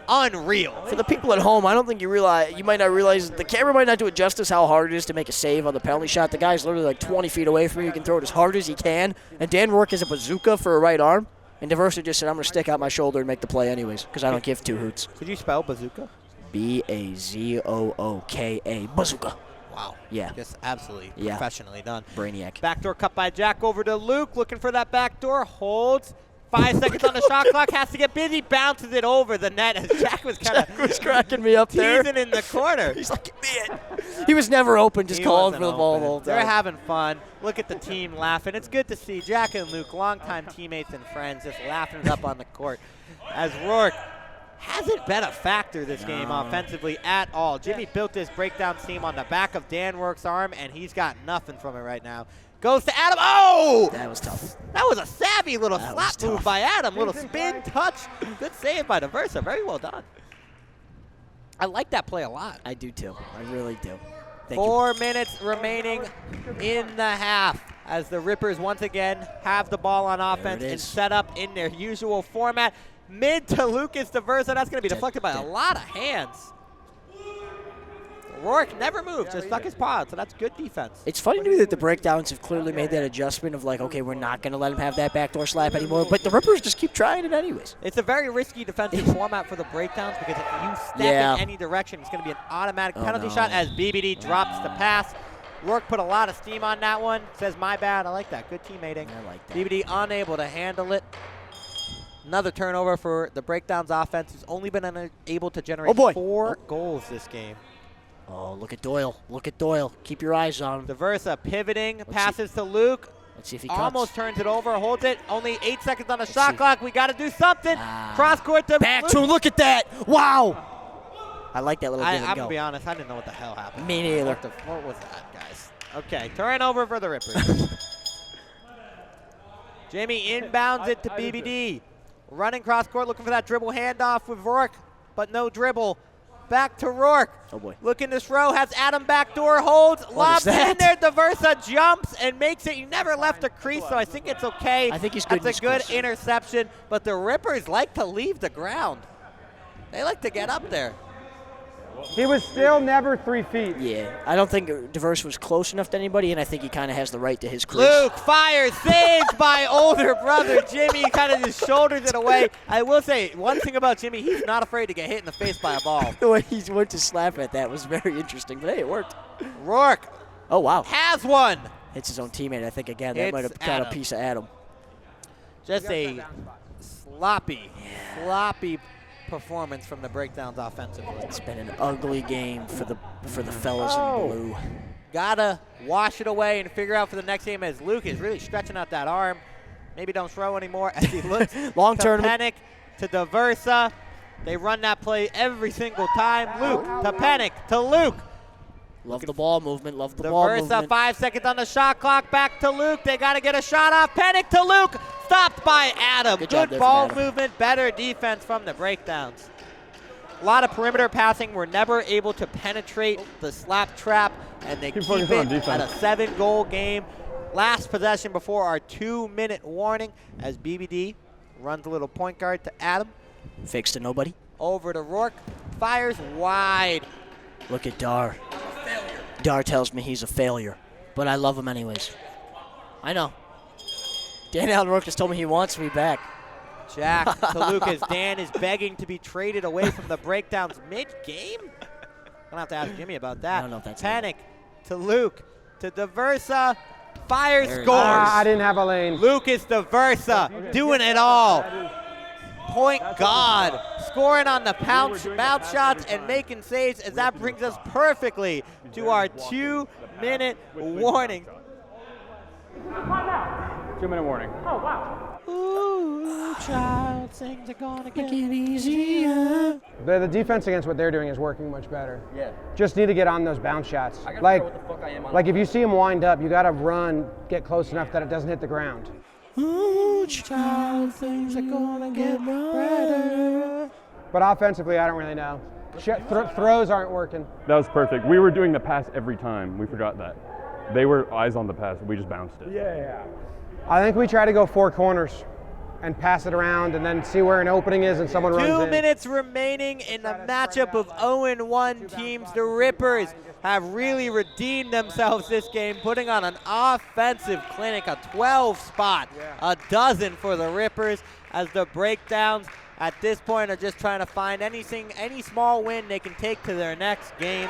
Unreal. For the people at home, I don't think you might not realize, the camera might not do it justice how hard it is to make a save on the penalty shot. The guy's literally like 20 feet away from you. You can throw it as hard as he can. And Dan Rourke has a bazooka for a right arm. And Diversa just said, I'm going to stick out my shoulder and make the play anyways, because I don't give 2 hoots. Could you spell bazooka? B-A-Z-O-O-K-A. Bazooka. Wow. Yeah. Just absolutely professionally done. Brainiac. Backdoor cut by Jack over to Luke. Looking for that backdoor. Holds. 5 seconds on the shot clock. Has to get busy. Bounces it over the net as Jack was kind of cracking me up there. Teasing in the corner. He's like, man. He was never open. Just calling for the ball the whole time. They're having fun. Look at the team laughing. It's good to see Jack and Luke, longtime teammates and friends, just laughing it up on the court. As Rourke hasn't been a factor this game offensively at all. Jimmy built this breakdown team on the back of Dan Work's arm, and he's got nothing from it right now. Goes to Adam. Oh! That was tough. That was a savvy little slap move by Adam. Little spin touch. Good save by DeVersa. Very well done. I like that play a lot. I do too. I really do. 4 minutes remaining in the half as the Rippers once again have the ball on offense and set up in their usual format. Mid to Lucas DeVersa. That's going to be deflected by a lot of hands. Rourke never moved, just stuck his paw, so that's good defense. It's funny to me that the breakdowns have clearly made that adjustment of like, okay, we're not going to let him have that backdoor slap anymore, but the Rippers just keep trying it anyways. It's a very risky defensive format for the breakdowns because if you step in any direction, it's going to be an automatic penalty shot as BBD drops the pass. Rourke put a lot of steam on that one. Says, my bad. I like that. Good teammating. I like that. BBD unable to handle it. Another turnover for the breakdowns offense, who's only been able to generate 4 goals this game. Oh, look at Doyle. Look at Doyle. Keep your eyes on him. DeVersa pivoting, passes to Luke. Let's see if he cuts. Almost turns it over, holds it. Only 8 seconds on the shot clock. We got to do something. Cross court to back Luke. to him. Look at that. Wow. I like that little give and I'm go. going to be honest. I didn't know what the hell happened. Me neither. What was that, guys? Okay, turnover for the Rippers. Jimmy inbounds it to BBD. Running cross court, looking for that dribble handoff with Rourke, but no dribble. Back to Rourke. Oh, boy. Looking to throw, has Adam backdoor, holds, lobs it in there. DeVersa jumps and makes it. You never left a crease, so I think it's okay. I think he's good. That's a good interception, but the Rippers like to leave the ground. They like to get up there. He was still never 3 feet. Yeah, I don't think DeVersa was close enough to anybody, and I think he kind of has the right to his crease. Luke fires, saved by older brother Jimmy, kind of just shoulders it away. I will say, one thing about Jimmy, he's not afraid to get hit in the face by a ball. The way he went to slap at that was very interesting, but hey, it worked. Rourke. Oh, wow. Has one. Hits his own teammate, I think, again. That might have got a piece of Adam. Just a sloppy performance from the breakdowns offensively. It's been an ugly game for the fellas in blue. Gotta wash it away and figure out for the next game as Luke is really stretching out that arm. Maybe don't throw anymore as he looks long to tournament. Penik, to DeVersa. They run that play every single time. Luke to Penik, to Luke. Love the ball movement, love the ball movement. DeVersa, 5 seconds on the shot clock, back to Luke. They got to get a shot off. Penik to Luke, stopped by Adam. Good ball movement, better defense from the breakdowns. A lot of perimeter passing. We're never able to penetrate the slap trap, and they keep it at a 7-goal game. Last possession before our 2-minute warning as BBD runs a little point guard to Adam. Fakes to nobody. Over to Rourke, fires wide. Look at Dar. Dar tells me he's a failure, but I love him anyways. I know. Dan Allen Rourke just told me he wants me back. Jack to Lucas. Dan is begging to be traded away from the breakdowns mid-game. I'm going to have to ask Jimmy about that. I don't know if that's Penik to Luke, to DeVersa. Fires, scores. I didn't have a lane. Lucas DeVersa doing it all. Point guard, scoring on the bounce shots and making saves as that brings us perfectly to our 2-minute warning. 2-minute warning. Oh, wow. Ooh, child, things are gonna get easier. The defense against what they're doing is working much better. Yeah. Just need to get on those bounce shots. Like if you see them wind up, you got to run, get close enough that it doesn't hit the ground. Ooh, child, things are gonna get better. But offensively, I don't really know. Throws aren't working. That was perfect. We were doing the pass every time. We forgot that. They were eyes on the pass. We just bounced it. Yeah. I think we try to go 4 corners and pass it around and then see where an opening is and someone runs in. 2 minutes remaining in the matchup of 0-1 teams. The Rippers have really redeemed themselves this game, putting on an offensive clinic, a 12 spot, a dozen for the Rippers, as the breakdowns at this point are just trying to find any small win they can take to their next game.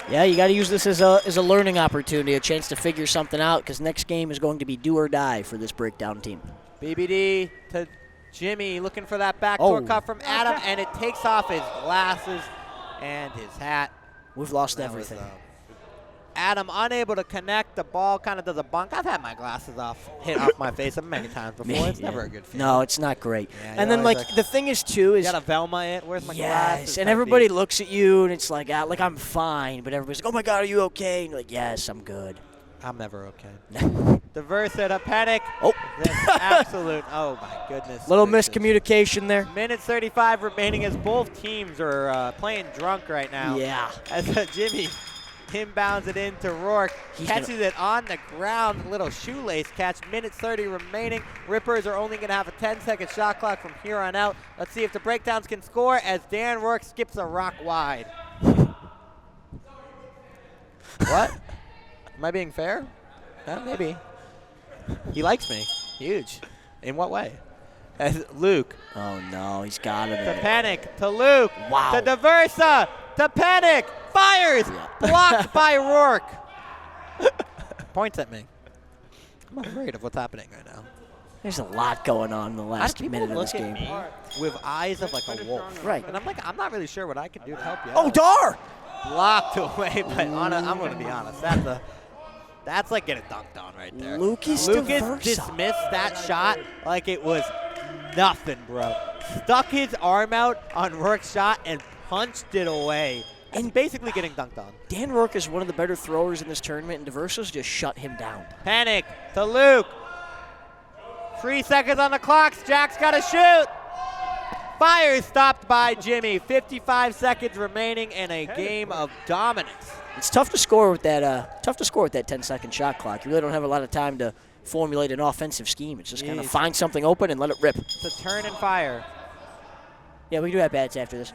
Yeah, you got to use this as a learning opportunity, a chance to figure something out, because next game is going to be do or die for this breakdown team. BBD to Jimmy, looking for that backdoor cut from Adam, and it takes off his glasses and his hat. We've lost everything. Adam unable to connect. The ball kind of does a bunk. I've had my glasses hit off my face many times before. It's never a good feeling. No, it's not great. Yeah, and then, the thing is, too, is... You got a Velma it. Where's my glasses? And everybody looks at you, and it's like I'm fine. But everybody's like, oh, my God, are you okay? And you're like, yes, I'm good. I'm never okay. DeVersa to Penik. Oh. Absolute. Oh, my goodness. Little miscommunication there. Minute 35 remaining as both teams are playing drunk right now. Yeah. As Jimmy inbounds it into Rourke. Catches it on the ground. Little shoelace catch. Minute 30 remaining. Rippers are only going to have a 10-second shot clock from here on out. Let's see if the Breakdowns can score as Dan Rourke skips a rock wide. What? Am I being fair? Maybe. He likes me. Huge. In what way? As Luke. Oh, no. He's got it. To Penik. To Luke. Wow. To DeVersa. To Penik. Fires. Blocked by Rourke. Points at me. I'm afraid of what's happening right now. There's a lot going on in the last minute of this game. With eyes of like a wolf. Right. And I'm not really sure what I can do to help you. Oh, Dar! Blocked away, but I'm going to be honest. That's like getting dunked on right there. Lucas dismissed that shot like it was nothing, bro. Stuck his arm out on Rourke's shot and punched it away. And basically getting dunked on. Dan Rourke is one of the better throwers in this tournament, and DeVersa's just shut him down. Penik to Luke. 3 seconds on the clock. Jack's got to shoot. Fire stopped by Jimmy. 55 seconds remaining in a game of dominance. It's tough to score with that. 10-second shot clock. You really don't have a lot of time to formulate an offensive scheme. It's just kind of find something open and let it rip. It's a turn and fire. Yeah, we can do at-bats after this.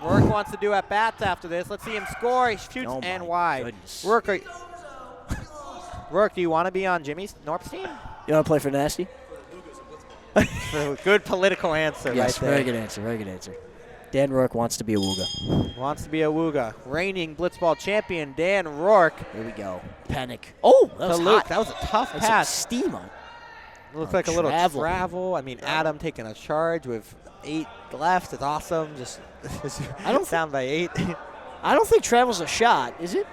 Rourke wants to do at-bats after this. Let's see him score. He shoots and wide. Rourke, do you want to be on Knorp's team? You want to play for Nasty? Good political answer right there. Yes, very good answer, very good answer. Dan Rourke wants to be a Wooga. Wants to be a Wooga. Reigning blitzball champion Dan Rourke. Here we go. Penik. Oh, that was Luke. hot. That was a tough That's pass. Steam on. Looks like a little travel. I mean, Adam taking a charge with 8 left. It's awesome. Just I don't down by 8. I don't think travel's a shot, is it?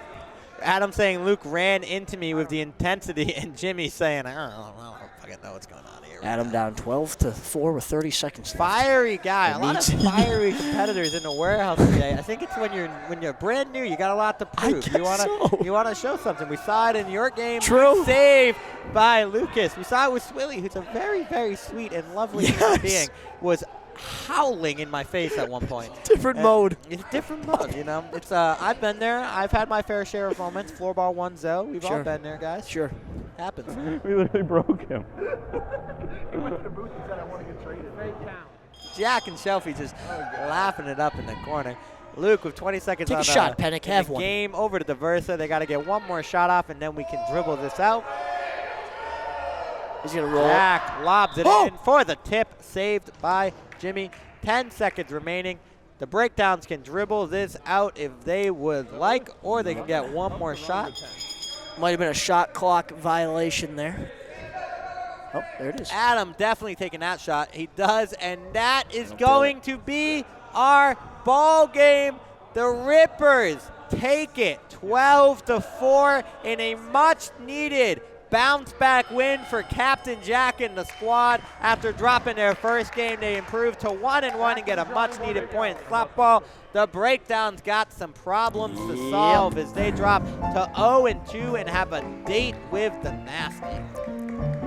Adam saying Luke ran into me with the intensity, and Jimmy saying, I don't fucking know what's going on here. Adam down 12-4 with 30 seconds left. Fiery guy. A lot of fiery competitors in the warehouse today. I think it's when you're brand new, you got a lot to prove. You want to show something. We saw it in your game. True. Save by Lucas. We saw it with Swilly, who's a very, very sweet and lovely human being, was howling in my face at one point. Different mode. It's different mode, you know. It's I've been there. I've had my fair share of moments. Floorball 1-0. We've all been there, guys. Sure. Happens. We literally broke him. He went to the booth and said, I want to get traded. Jack and Shelfie just laughing it up in the corner. Luke with 20 seconds Take on a shot, Penik. Have the one. game. Over to DeVersa. They got to get one more shot off, and then we can dribble this out. He's going to roll. Jack lobs it in for the tip. Saved by Jimmy. 10 seconds remaining. The Breakdowns can dribble this out if they would like, or they can get one more shot. Might have been a shot clock violation there. Oh, there it is. Adam definitely taking that shot. He does, and that is going to be our ball game. The Rippers take it 12-4 in a much-needed bounce-back win for Captain Jack and the squad. After dropping their first game, they improved to 1-1 and get a much-needed point in Slapball. The Breakdowns got some problems to solve as they drop to 0-2 and have a date with the Nasty.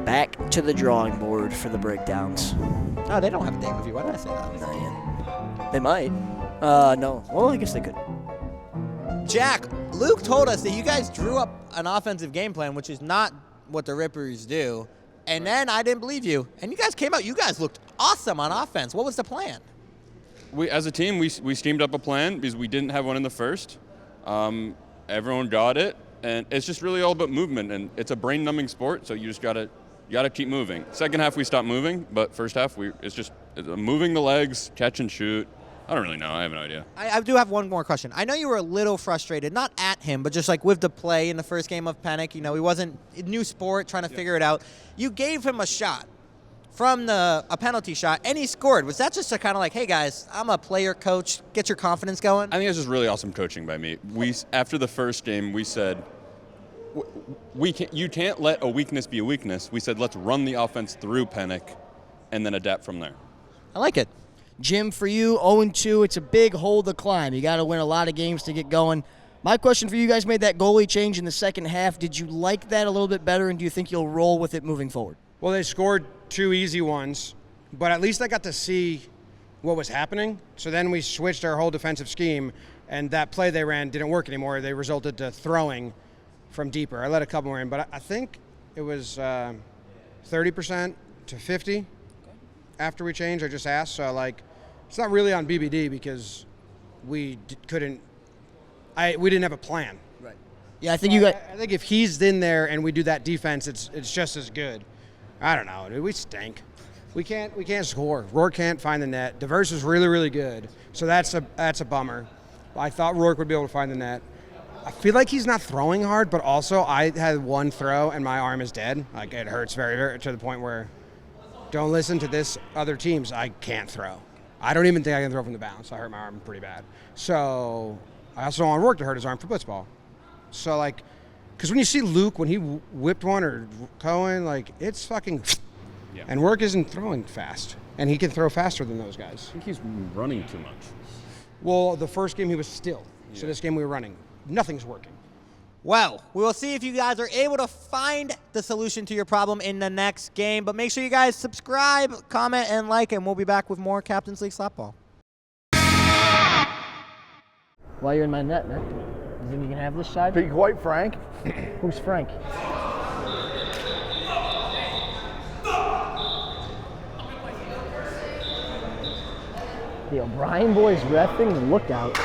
Back to the drawing board for the Breakdowns. No, they don't have a date with you. Why did I say that? Not yet. They might. No. Well, I guess they could. Jack, Luke told us that you guys drew up an offensive game plan, which is not what the Rippers do. And then I didn't believe you. And you guys came out. You guys looked awesome on offense. What was the plan? As a team, we steamed up a plan because we didn't have one in the first. Everyone got it, and it's just really all about movement. And it's a brain-numbing sport, so you just gotta keep moving. Second half we stopped moving, but first half it's just moving the legs, catch and shoot. I don't really know. I have no idea. I do have one more question. I know you were a little frustrated, not at him, but just like with the play in the first game of Penik. You know, he wasn't new sport, trying to figure it out. You gave him a shot from a penalty shot, and he scored. Was that just a kind of like, hey guys, I'm a player coach, get your confidence going? I think it was just really awesome coaching by me. After the first game, we said, you can't let a weakness be a weakness. We said let's run the offense through Penik and then adapt from there. I like it. Jim, for you, 0-2, it's a big hole to climb. You got to win a lot of games to get going. My question for you guys made that goalie change in the second half. Did you like that a little bit better, and do you think you'll roll with it moving forward? Well, they scored 2 easy ones, but at least I got to see what was happening. So then we switched our whole defensive scheme, and that play they ran didn't work anymore. They resulted to throwing from deeper. I let a couple more in, but I think it was 30% to 50% after we changed. I just asked. So, it's not really on BBD because we didn't have a plan. Right. Yeah, I think you got. I think if he's in there and we do that defense, it's just as good. I don't know, dude. We stink. We can't score. Rourke can't find the net. DeVers is really, really good. So that's a bummer. I thought Rourke would be able to find the net. I feel like he's not throwing hard, but also I had one throw and my arm is dead. It hurts very, very to the point where don't listen to this other teams. I can't throw. I don't even think I can throw from the bounce. I hurt my arm pretty bad. So I also don't want Rourke to hurt his arm for blitzball. So because when you see Luke, when he whipped one, or Cohen, it's fucking. Yeah. And Rourke isn't throwing fast, and he can throw faster than those guys. I think he's running too much. Well, the first game he was still. Yeah. So this game we were running. Nothing's working. Well, we will see if you guys are able to find the solution to your problem in the next game. But make sure you guys subscribe, comment, and like, and we'll be back with more Captain's League Slapball. While you're in my net, man, you think you can have this side? Be quite frank. Who's Frank? The O'Brien boys reffing, look out.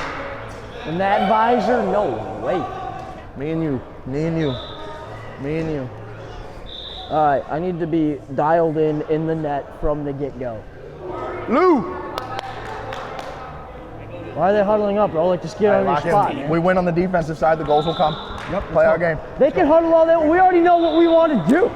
And that visor, no way. Me and you. All right, I need to be dialed in the net from the get-go. Lou! Why are they huddling up, bro? Just get on your spot, man. We win on the defensive side, the goals will come. Yep. Play our game. They can huddle all that. We already know what we want to do.